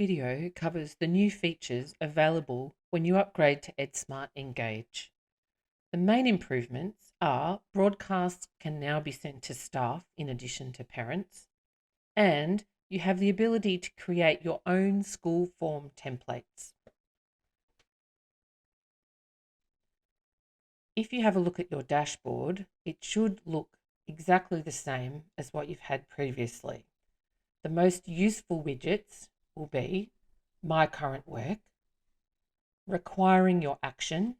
video covers the new features available when you upgrade to EdSmart Engage. The main improvements are broadcasts can now be sent to staff in addition to parents, and you have the ability to create your own school form templates. If you have a look at your dashboard, it should look exactly the same as what you've had previously. The most useful widgets will be My Current Work, Requiring Your Action,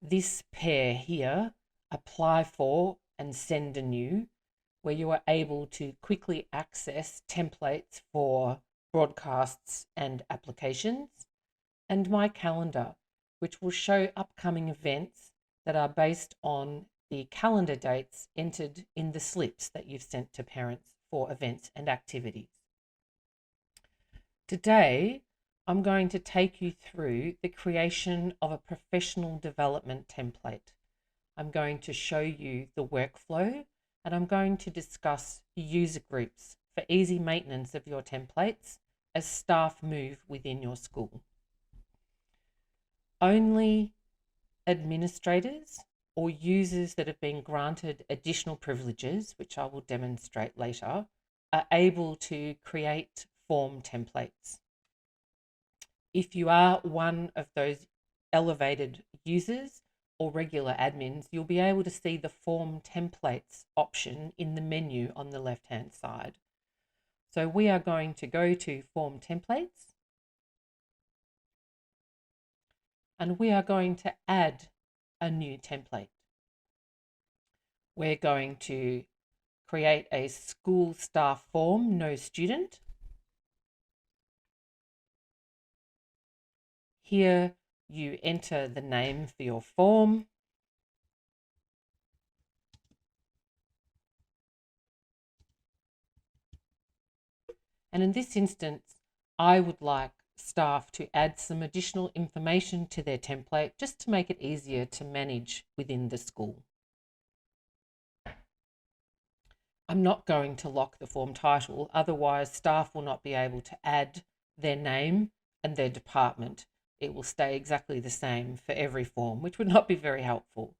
this pair here, Apply For and Send a New, where you are able to quickly access templates for broadcasts and applications, and My Calendar, which will show upcoming events that are based on the calendar dates entered in the slips that you've sent to parents for events and activities. Today, I'm going to take you through the creation of a professional development template. I'm going to show you the workflow, and I'm going to discuss user groups for easy maintenance of your templates as staff move within your school. Only administrators or users that have been granted additional privileges, which I will demonstrate later, are able to create form templates. If you are one of those elevated users or regular admins, you'll be able to see the form templates option in the menu on the left-hand side. So we are going to go to form templates, and we are going to add a new template. We're going to create a school staff form, no student. Here you enter the name for your form. And in this instance, I would like staff to add some additional information to their template just to make it easier to manage within the school. I'm not going to lock the form title, otherwise staff will not be able to add their name and their department. It will stay exactly the same for every form, which would not be very helpful.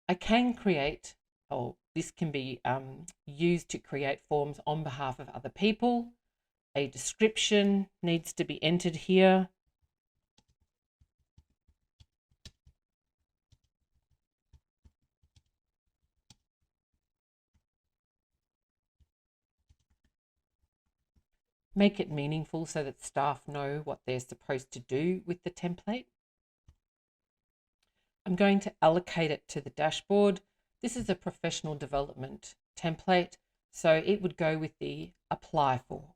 I can create, or this can be used to create forms on behalf of other people. A description needs to be entered here. Make it meaningful so that staff know what they're supposed to do with the template. I'm going to allocate it to the dashboard. This is a professional development template, so it would go with the apply for.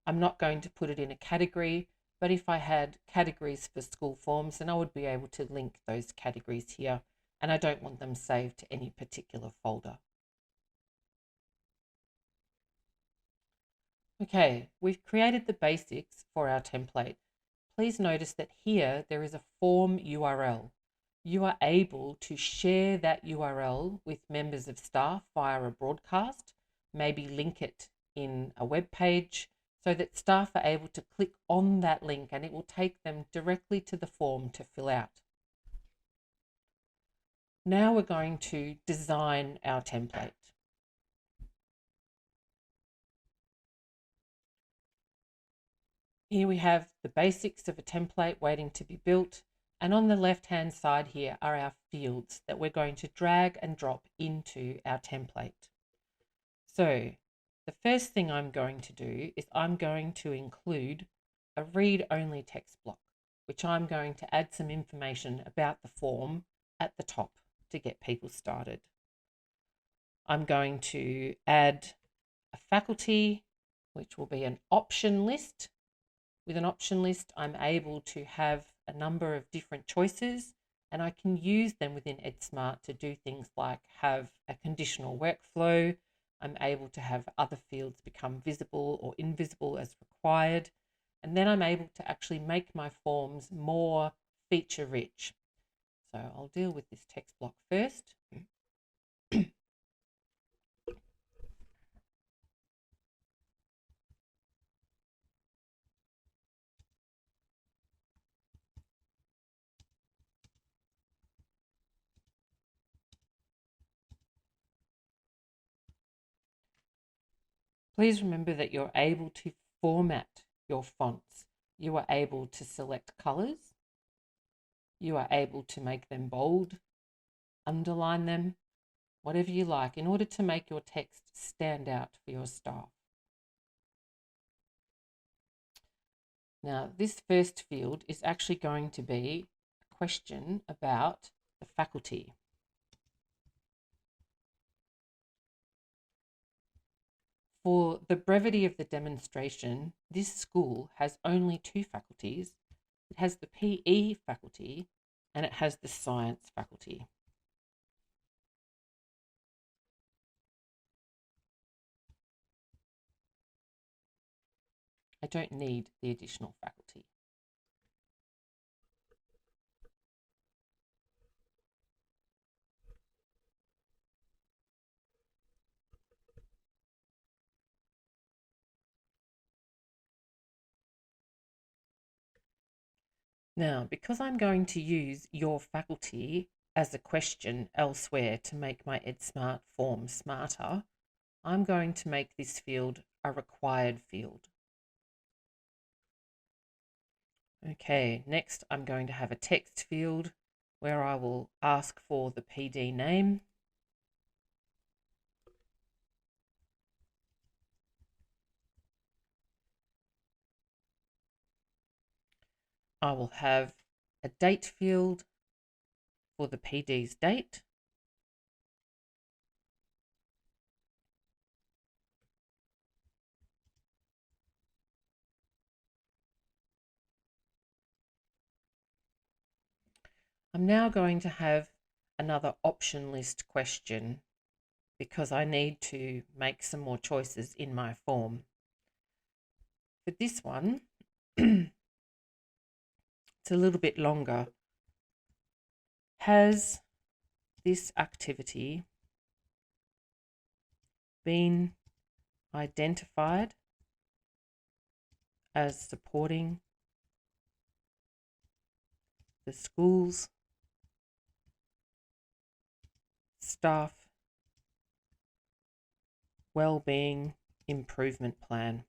I'm not going to put it in a category, but if I had categories for school forms, then I would be able to link those categories here, and I don't want them saved to any particular folder. Okay, we've created the basics for our template. Please notice that here there is a form URL. You are able to share that URL with members of staff via a broadcast, maybe link it in a web page so that staff are able to click on that link and it will take them directly to the form to fill out. Now we're going to design our template. Here we have the basics of a template waiting to be built, and on the left-hand side here are our fields that we're going to drag and drop into our template. So the first thing I'm going to do is I'm going to include a read-only text block, which I'm going to add some information about the form at the top to get people started. I'm going to add a faculty, which will be an option list. With an option list, I'm able to have a number of different choices, and I can use them within EdSmart to do things like have a conditional workflow. I'm able to have other fields become visible or invisible as required. And then I'm able to actually make my forms more feature rich. So I'll deal with this text block first. Please remember that you're able to format your fonts. You are able to select colors. You are able to make them bold, underline them, whatever you like, in order to make your text stand out for your staff. Now, this first field is actually going to be a question about the faculty. For the brevity of the demonstration, this school has only 2 faculties. It has the PE faculty and it has the science faculty. I don't need the additional faculty. Now, because I'm going to use your faculty as a question elsewhere to make my EdSmart form smarter, I'm going to make this field a required field. Okay, next I'm going to have a text field where I will ask for the PD name. I will have a date field for the PD's date. I'm now going to have another option list question because I need to make some more choices in my form. For this one, it's a little bit longer. Has this activity been identified as supporting the school's staff wellbeing improvement plan?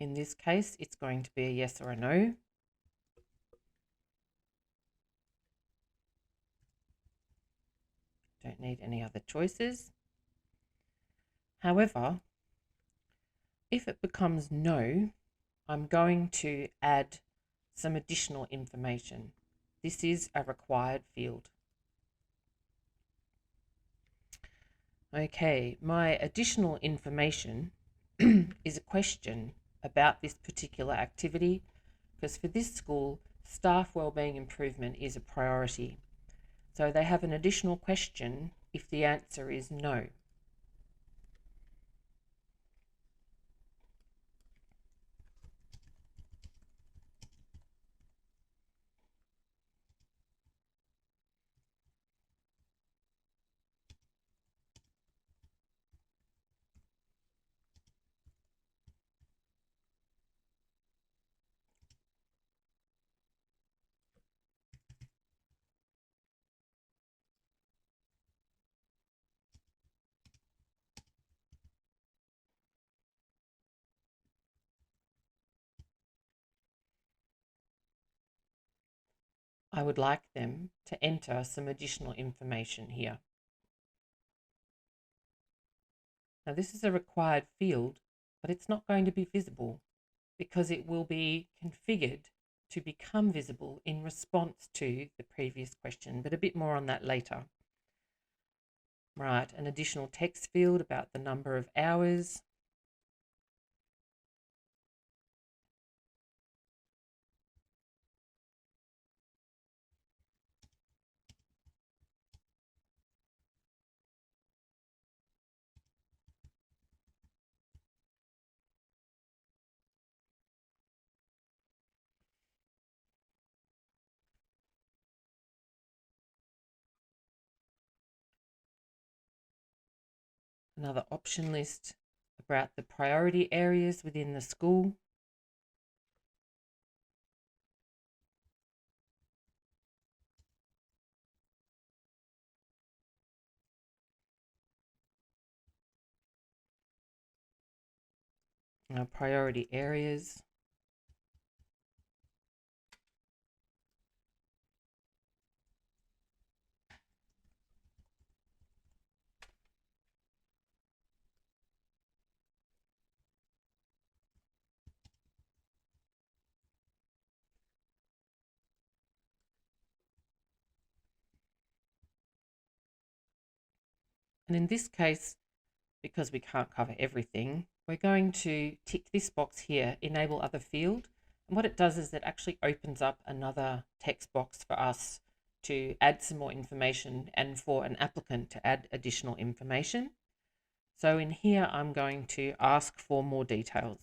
In this case, it's going to be a yes or a no. Don't need any other choices. However, if it becomes no, I'm going to add some additional information. This is a required field. Okay, my additional information is a question about this particular activity, because for this school, staff wellbeing improvement is a priority. So they have an additional question if the answer is no. I would like them to enter some additional information here. Now this is a required field, but it's not going to be visible because it will be configured to become visible in response to the previous question, but a bit more on that later. Right, an additional text field about the number of hours. Another option list about the priority areas within the school. our priority areas. And in this case, because we can't cover everything, we're going to tick this box here, enable other field. And what it does is it actually opens up another text box for us to add some more information and for an applicant to add additional information. So in here, I'm going to ask for more details.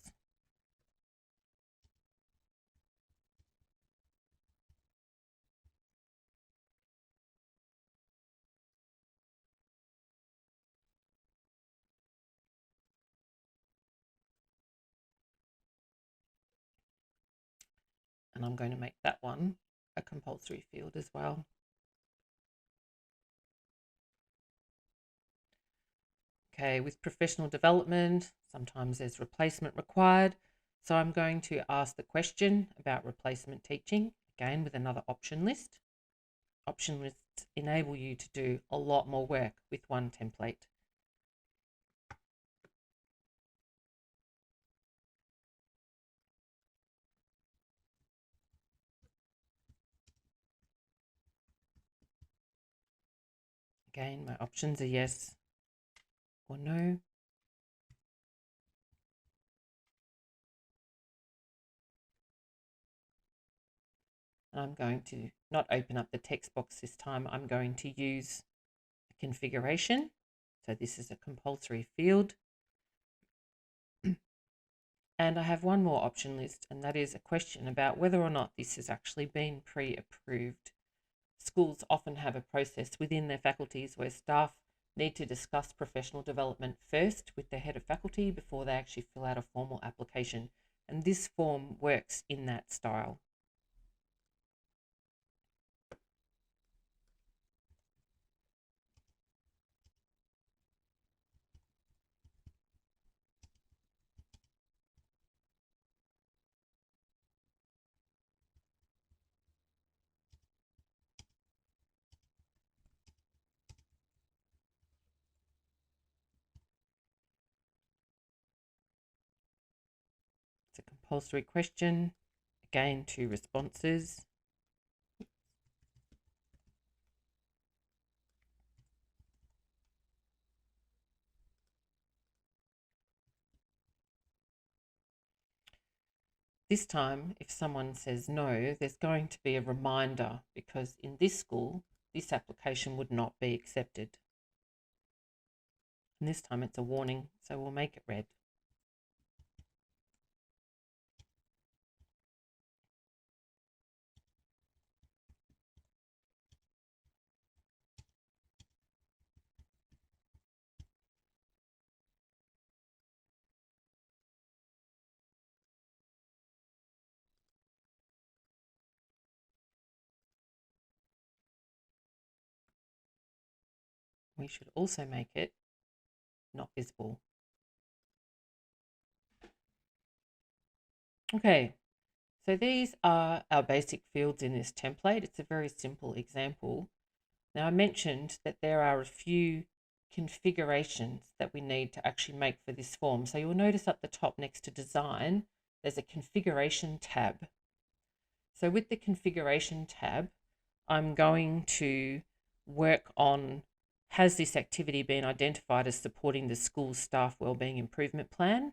And I'm going to make that one a compulsory field as well. Okay, with professional development, sometimes there's replacement required. So I'm going to ask the question about replacement teaching, again with another option list. Option lists enable you to do a lot more work with one template. Again, my options are yes or no. And I'm going to not open up the text box this time. I'm going to use a configuration. So this is a compulsory field. And I have one more option list, and that is a question about whether or not this has actually been pre-approved. Schools often have a process within their faculties where staff need to discuss professional development first with the head of faculty before they actually fill out a formal application. And this form works in that style. It's a compulsory question. Again, 2 responses. This time, if someone says no, there's going to be a reminder because in this school, this application would not be accepted. And this time it's a warning, so we'll make it red. We should also make it not visible. Okay, so these are our basic fields in this template. It's a very simple example. Now I mentioned that there are a few configurations that we need to actually make for this form. So you'll notice at the top next to design, there's a configuration tab. So with the configuration tab, I'm going to work on, has this activity been identified as supporting the school's staff wellbeing improvement plan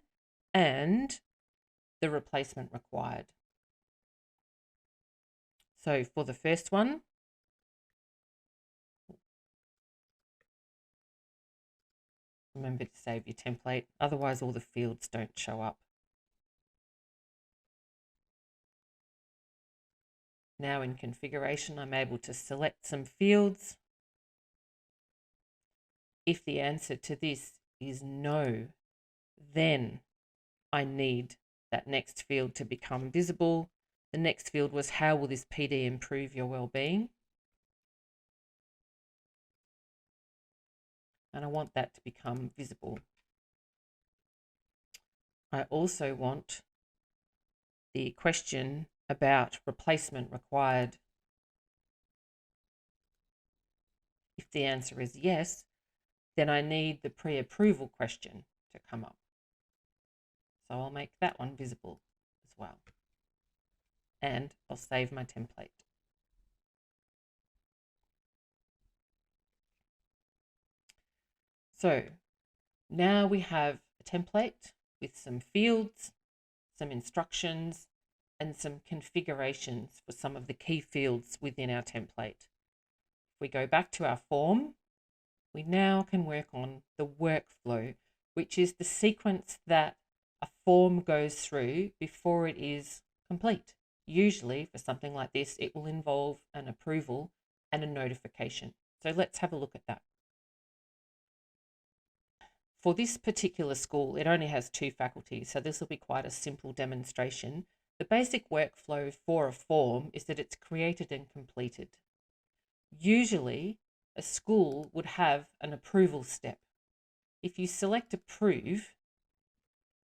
and the replacement required. So for the first one, remember to save your template, otherwise all the fields don't show up. Now in configuration, I'm able to select some fields. If the answer to this is no, then I need that next field to become visible. The next field was, how will this PD improve your well-being? And I want that to become visible. I also want the question about replacement required. If the answer is yes, then I need the pre-approval question to come up. So I'll make that one visible as well. And I'll save my template. So now we have a template with some fields, some instructions, and some configurations for some of the key fields within our template. If we go back to our form, we now can work on the workflow, which is the sequence that a form goes through before it is complete. Usually for something like this, it will involve an approval and a notification. So let's have a look at that. For this particular school, it only has 2 faculties, so this will be quite a simple demonstration. The basic workflow for a form is that it's created and completed. Usually, a school would have an approval step. If you select approve,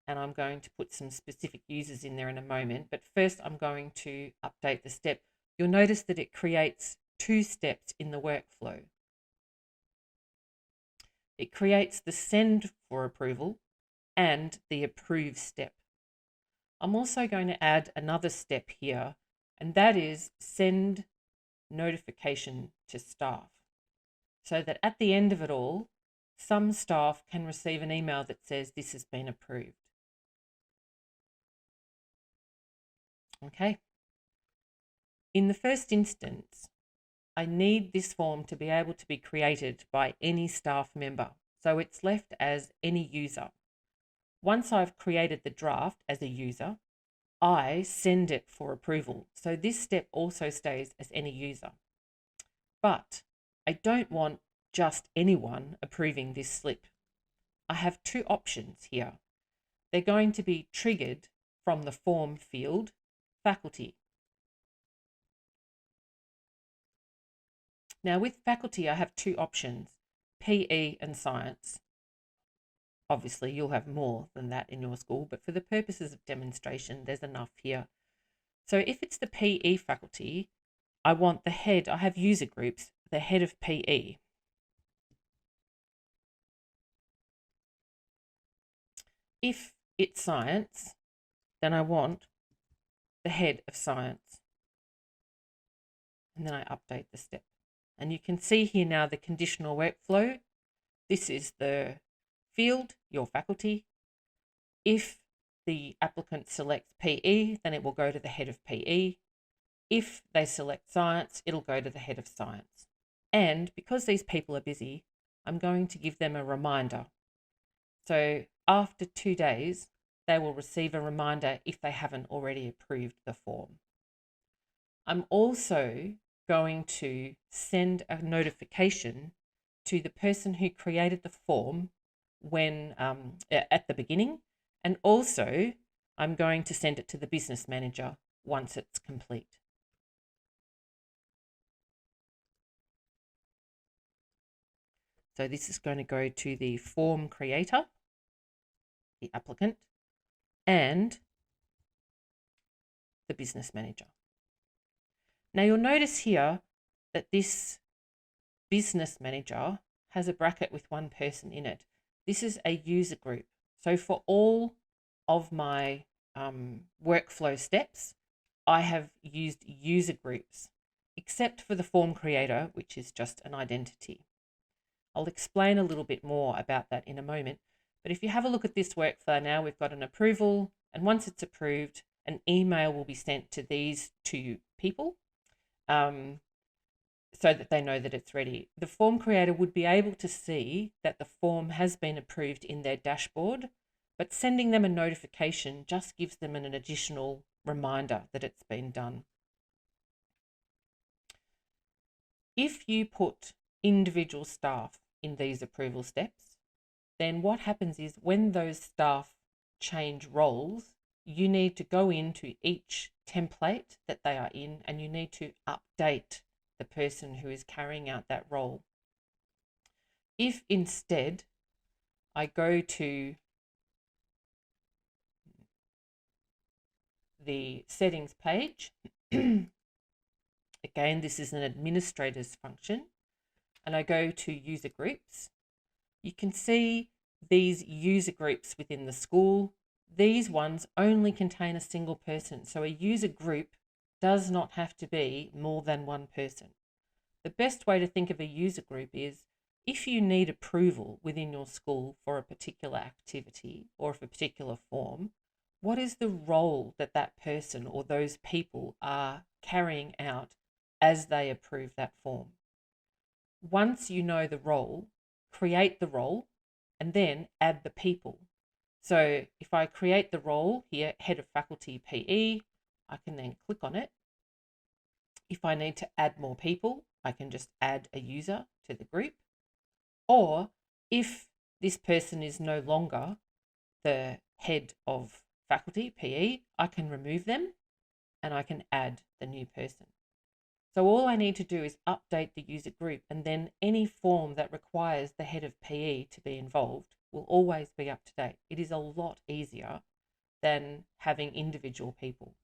and I'm going to put some specific users in there in a moment, but first I'm going to update the step. You'll notice that it creates 2 steps in the workflow. It creates the send for approval and the approve step. I'm also going to add another step here, and that is send notification to staff, so that at the end of it all, some staff can receive an email that says this has been approved. Okay. In the first instance, I need this form to be able to be created by any staff member, so it's left as any user. Once I've created the draft as a user, I send it for approval. So this step also stays as any user. But I don't want just anyone approving this slip. I have 2 options here. They're going to be triggered from the form field, faculty. Now with faculty, I have 2 options, PE and science. Obviously, you'll have more than that in your school, but for the purposes of demonstration, there's enough here. So if it's the PE faculty, I want the head, I have user groups, the head of PE. If it's science, then I want the head of science. And then I update the step. And you can see here now the conditional workflow. This is the field, your faculty. If the applicant selects PE, then it will go to the head of PE. If they select science, it'll go to the head of science. And because these people are busy, I'm going to give them a reminder. So after 2 days, they will receive a reminder if they haven't already approved the form. I'm also going to send a notification to the person who created the form when at the beginning, and also I'm going to send it to the business manager once it's complete. So this is going to go to the form creator, the applicant, and the business manager. Now you'll notice here that this business manager has a bracket with 1 person in it. This is a user group. So for all of my workflow steps, I have used user groups, except for the form creator, which is just an identity. I'll explain a little bit more about that in a moment. But if you have a look at this workflow now, we've got an approval, and once it's approved, an email will be sent to these 2 people so that they know that it's ready. The form creator would be able to see that the form has been approved in their dashboard, but sending them a notification just gives them an additional reminder that it's been done. If you put individual staff in these approval steps, then what happens is when those staff change roles, you need to go into each template that they are in and you need to update the person who is carrying out that role. If instead I go to the settings page, again, this is an administrator's function, and I go to user groups, you can see these user groups within the school. These ones only contain a single person. So a user group does not have to be more than one person. The best way to think of a user group is if you need approval within your school for a particular activity or for a particular form, what is the role that that person or those people are carrying out as they approve that form? Once you know the role, create the role and then add the people. So if I create the role here, Head of Faculty PE, I can then click on it. If I need to add more people, I can just add a user to the group. Or if this person is no longer the Head of Faculty PE, I can remove them and I can add the new person. So all I need to do is update the user group, and then any form that requires the head of PE to be involved will always be up to date. It is a lot easier than having individual people.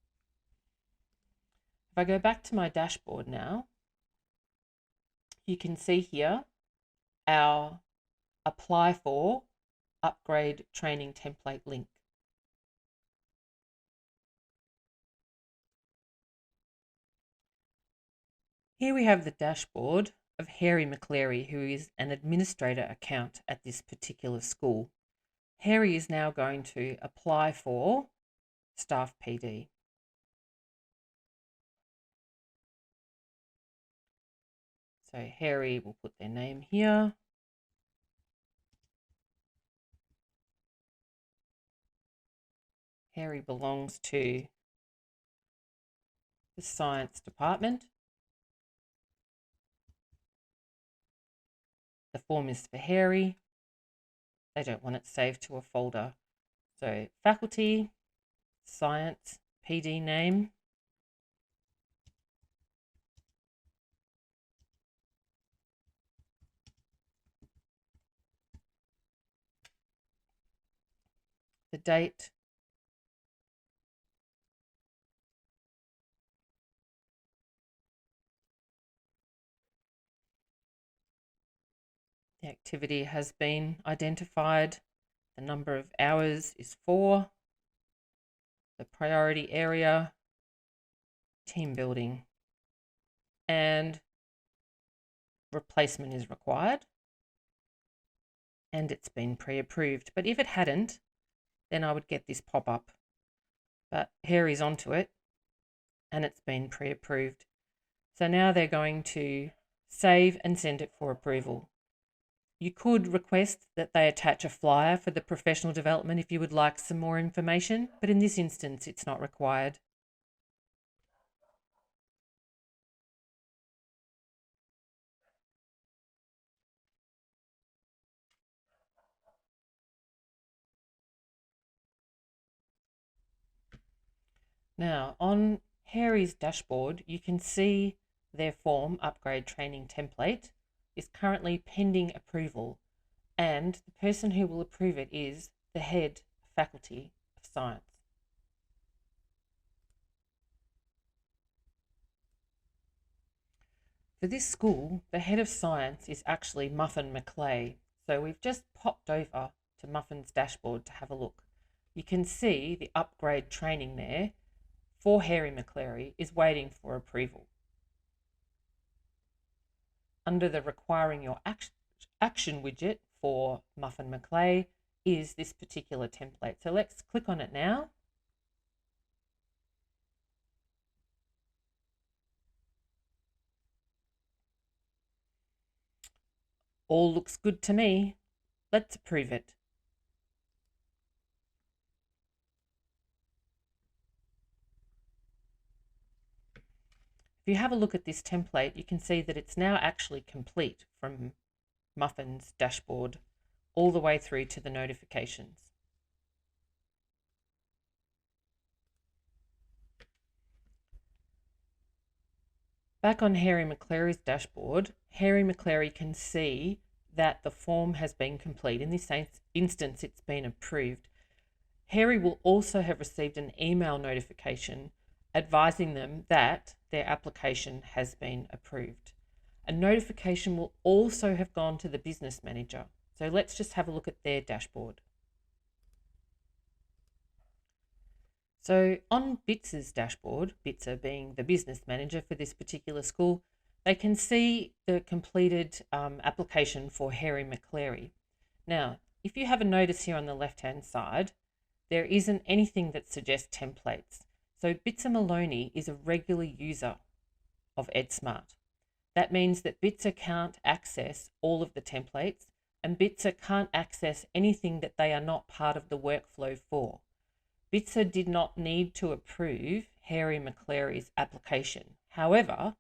If I go back to my dashboard now, you can see here our apply for upgrade training template link. Here we have the dashboard of Harry McCleary, who is an administrator account at this particular school. Harry is now going to apply for staff PD. So Harry will put their name here. Harry belongs to the science department. The form is for Harry. They don't want it saved to a folder. So faculty, science, PD name. The date. The activity has been identified. The number of hours is 4. The priority area, team building, and replacement is required. And it's been pre-approved. But if it hadn't, then I would get this pop-up. But Harry's onto it, and it's been pre-approved. So now they're going to save and send it for approval. You could request that they attach a flyer for the professional development if you would like some more information, but in this instance, it's not required. Now, on Harry's dashboard, you can see their form upgrade training template is currently pending approval, and the person who will approve it is the head faculty of science. For this school, the head of science is actually Muffin McClay. So we've just popped over to Muffin's dashboard to have a look. You can see the upgrade training there for Harry McCleary is waiting for approval. Under the requiring your action widget for Muffin McClay is this particular template. So let's click on it now. All looks good to me. Let's approve it. If you have a look at this template, you can see that it's now actually complete from Muffin's dashboard all the way through to the notifications. Back on Harry McCleary's dashboard, Harry McCleary can see that the form has been complete. In this instance, it's been approved. Harry will also have received an email notification advising them that their application has been approved. A notification will also have gone to the business manager. So let's just have a look at their dashboard. So on BITS's dashboard, BITSA being the business manager for this particular school, they can see the completed application for Harry McClary. Now, if you have a notice here on the left-hand side, there isn't anything that suggests templates. So BITSA Maloney is a regular user of EdSmart. That means that BITSA can't access all of the templates, and BITSA can't access anything that they are not part of the workflow for. BITSA did not need to approve Harry McClary's application. However,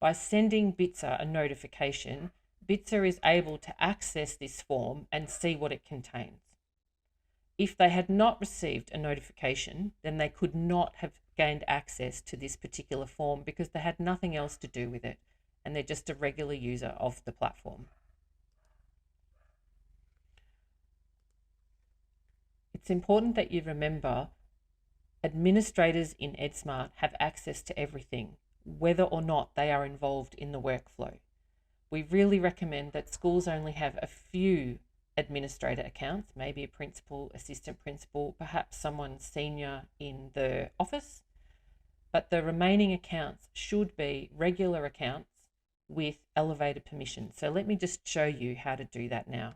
by sending BITSA a notification, BITSA is able to access this form and see what it contains. If they had not received a notification, then they could not have gained access to this particular form because they had nothing else to do with it, and they're just a regular user of the platform. It's important that you remember administrators in EdSmart have access to everything, whether or not they are involved in the workflow. We really recommend that schools only have a few administrator accounts, maybe a principal, assistant principal, perhaps someone senior in the office, but the remaining accounts should be regular accounts with elevated permission. So let me just show you how to do that now.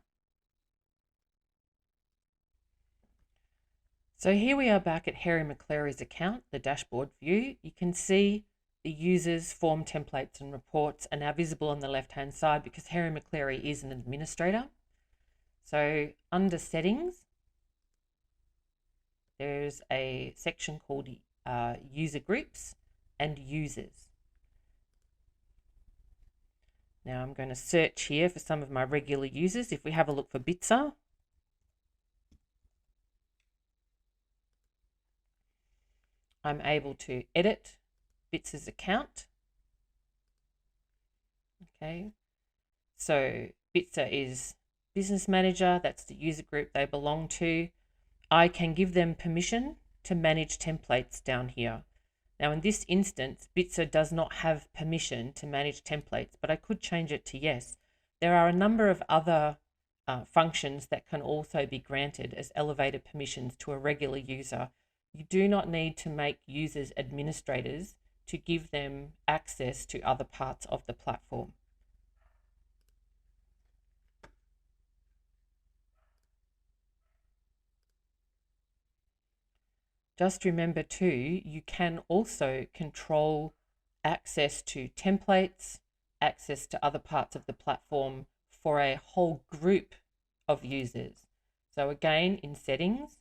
So here we are back at Harry McClary's account, the dashboard view. You can see the users, form templates and reports are now visible on the left-hand side because Harry McClary is an administrator. So under settings, there's a section called user groups and users. Now I'm going to search here for some of my regular users. If we have a look for BITSA, I'm able to edit BITSA's account. Okay, so BITSA is business manager, that's the user group they belong to. I can give them permission to manage templates down here. Now in this instance, BITSA does not have permission to manage templates, but I could change it to yes. There are a number of other functions that can also be granted as elevated permissions to a regular user. You do not need to make users administrators to give them access to other parts of the platform. Just remember too, you can also control access to templates, access to other parts of the platform for a whole group of users. So again, in settings,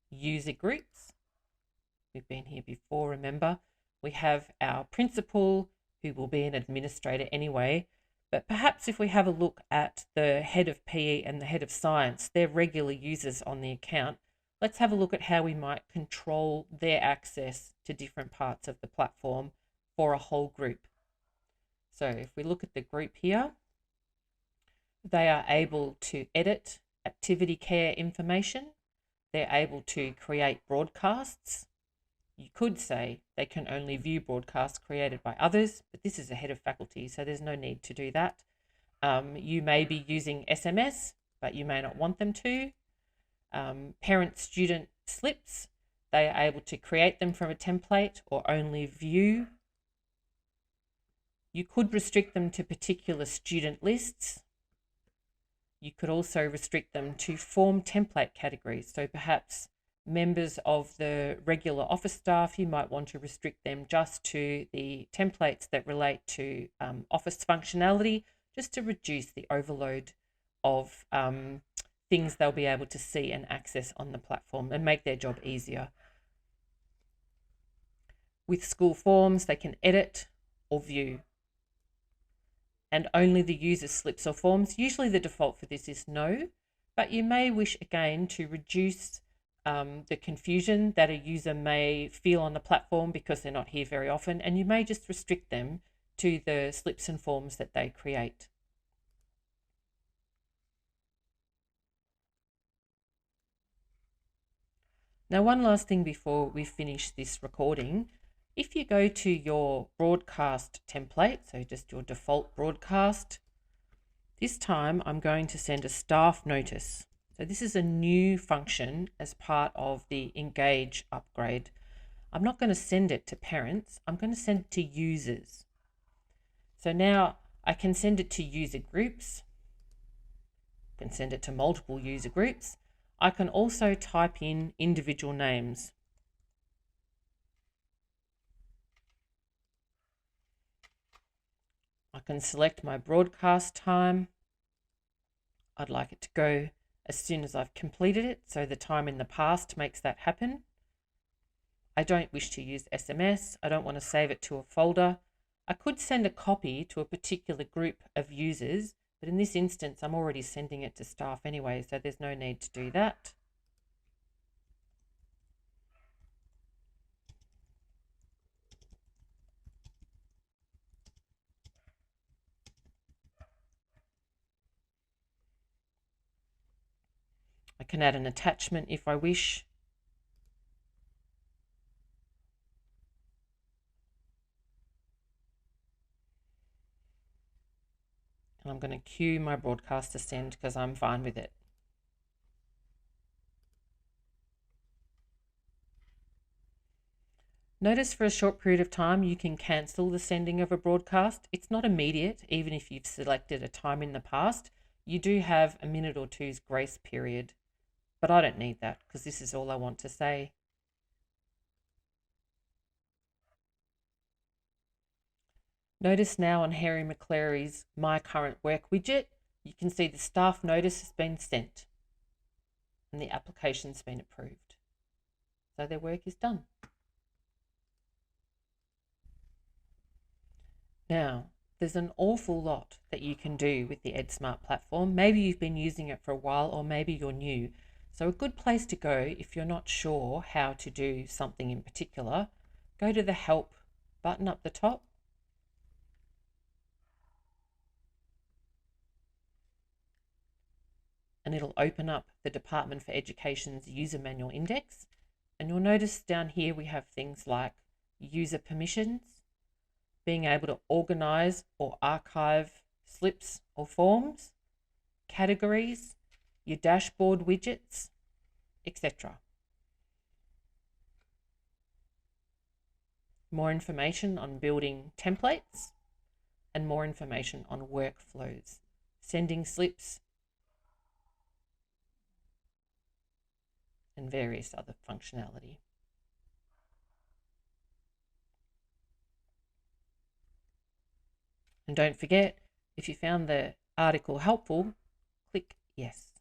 user groups, we've been here before, remember, we have our principal who will be an administrator anyway, but perhaps if we have a look at the head of PE and the head of science, they're regular users on the account. Let's have a look at how we might control their access to different parts of the platform for a whole group. So if we look at the group here, they are able to edit activity care information. They're able to create broadcasts. You could say they can only view broadcasts created by others, but this is a head of faculty, so there's no need to do that. You may be using SMS, but you may not want them to. Parent-student slips, they are able to create them from a template or only view. You could restrict them to particular student lists. You could also restrict them to form template categories. So perhaps members of the regular office staff, you might want to restrict them just to the templates that relate to office functionality, just to reduce the overload of things they'll be able to see and access on the platform and make their job easier. With school forms, they can edit or view. And only the user slips or forms. Usually the default for this is no, but you may wish again to reduce the confusion that a user may feel on the platform because they're not here very often, and you may just restrict them to the slips and forms that they create. Now, one last thing before we finish this recording. If you go to your broadcast template, so just your default broadcast, this time I'm going to send a staff notice. So this is a new function as part of the Engage upgrade. I'm not going to send it to parents, I'm going to send it to users. So now I can send it to user groups, I can send it to multiple user groups. I can also type in individual names. I can select my broadcast time. I'd like it to go as soon as I've completed it, so the time in the past makes that happen. I don't wish to use SMS. I don't want to save it to a folder. I could send a copy to a particular group of users, but in this instance, I'm already sending it to staff anyway, so there's no need to do that. I can add an attachment if I wish. And I'm going to queue my broadcast to send because I'm fine with it. Notice for a short period of time you can cancel the sending of a broadcast. It's not immediate, even if you've selected a time in the past. You do have a minute or two's grace period, but I don't need that because this is all I want to say. Notice now on Harry McClary's My Current Work widget, you can see the staff notice has been sent and the application's been approved. So their work is done. Now, there's an awful lot that you can do with the EdSmart platform. Maybe you've been using it for a while, or maybe you're new. So a good place to go if you're not sure how to do something in particular, go to the Help button up the top. And it'll open up the Department for Education's User Manual Index. And you'll notice down here we have things like user permissions, being able to organize or archive slips or forms, categories, your dashboard widgets, etc. More information on building templates and more information on workflows, sending slips, and various other functionality. And don't forget, if you found the article helpful, click yes.